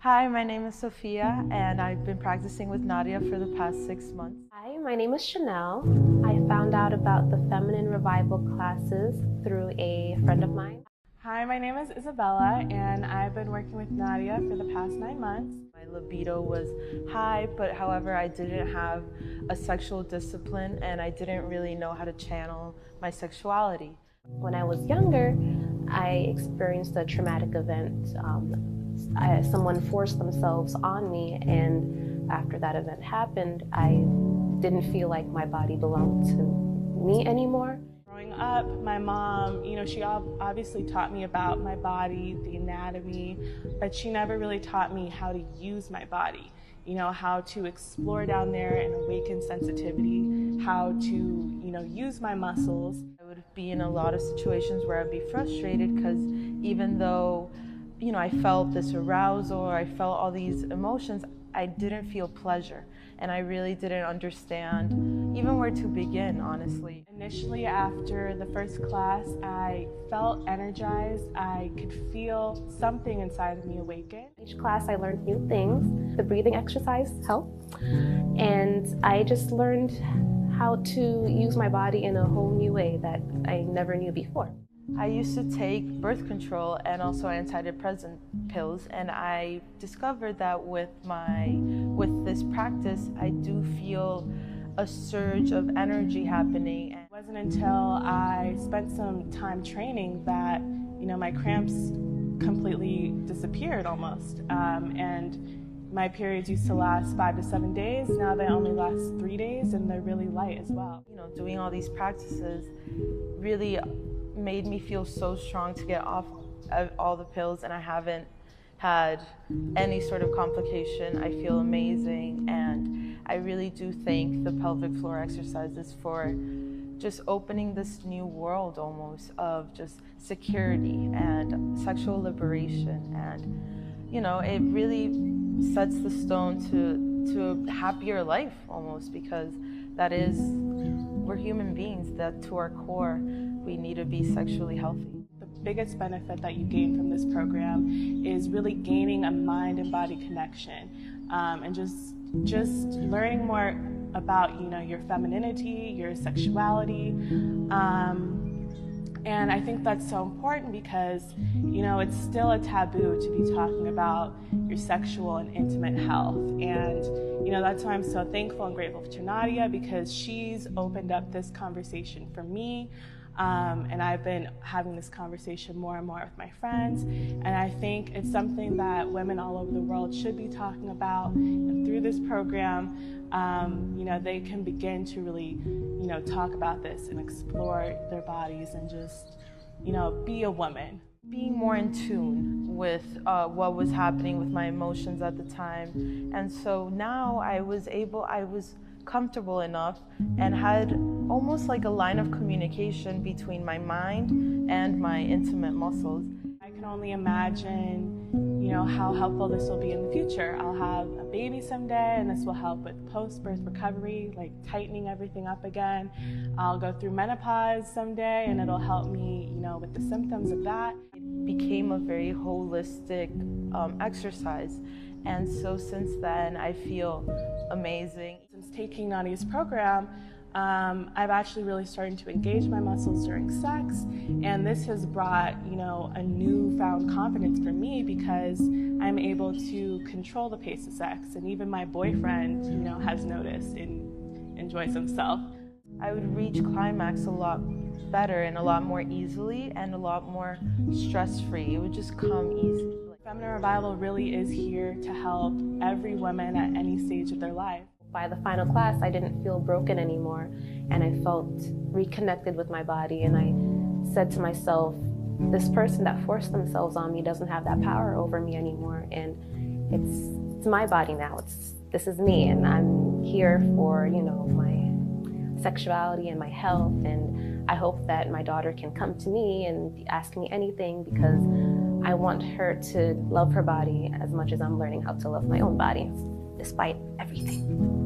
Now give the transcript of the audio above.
Hi, my name is Sophia, and I've been practicing with Nadia for the past 6 months. Hi, my name is Chanel. I found out about the feminine revival classes through a friend of mine. Hi, my name is Isabella, and I've been working with Nadia for the past 9 months. My libido was high, but however, I didn't have a sexual discipline, and I didn't really know how to channel my sexuality. When I was younger, I experienced a traumatic event. Someone forced themselves on me, and after that event happened, I didn't feel like my body belonged to me anymore. Growing up, my mom, she obviously taught me about my body, the anatomy, but she never really taught me how to use my body. How to explore down there and awaken sensitivity, how to, use my muscles. I would be in a lot of situations where I'd be frustrated because even though, I felt this arousal or I felt all these emotions, I didn't feel pleasure. And I really didn't understand even where to begin, honestly. Initially, after the first class, I felt energized. I could feel something inside of me awaken. Each class I learned new things. The breathing exercise helped. And I just learned how to use my body in a whole new way that I never knew before. I used to take birth control and also antidepressant pills, and I discovered that with this practice, I do feel a surge of energy happening. It wasn't until I spent some time training that, my cramps completely disappeared almost. And my periods used to last 5 to 7 days. Now they only last 3 days, and they're really light as well. Doing all these practices really made me feel so strong to get off all the pills, and I haven't had any sort of complication. I feel amazing, and I really do thank the pelvic floor exercises for just opening this new world almost of just security and sexual liberation. And it really sets the stone to a happier life almost, because we're human beings, that to our core we need to be sexually healthy. The biggest benefit that you gain from this program is really gaining a mind and body connection, and just learning more about your femininity, your sexuality, and I think that's so important because it's still a taboo to be talking about your sexual and intimate health. And that's why I'm so thankful and grateful to Nadia, because she's opened up this conversation for me. And I've been having this conversation more and more with my friends, and I think it's something that women all over the world should be talking about. And through this program, they can begin to really, talk about this and explore their bodies and just, be a woman. Being more in tune with what was happening with my emotions at the time, and so now I was comfortable enough and had almost like a line of communication between my mind and my intimate muscles. I can only imagine, how helpful this will be in the future. I'll have a baby someday, and this will help with post-birth recovery, like tightening everything up again. I'll go through menopause someday, and it'll help me, with the symptoms of that. It became a very holistic exercise, and so since then I feel amazing. Since taking Nadia's program, I've actually really started to engage my muscles during sex, and this has brought, a newfound confidence for me because I'm able to control the pace of sex, and even my boyfriend, has noticed and enjoys himself. I would reach climax a lot better and a lot more easily and a lot more stress-free. It would just come easy. Feminine Revival really is here to help every woman at any stage of their life. By the final class, I didn't feel broken anymore, and I felt reconnected with my body, and I said to myself, this person that forced themselves on me doesn't have that power over me anymore, and it's my body now. This is me, and I'm here for, my sexuality and my health, and I hope that my daughter can come to me and ask me anything, because I want her to love her body as much as I'm learning how to love my own body, despite everything.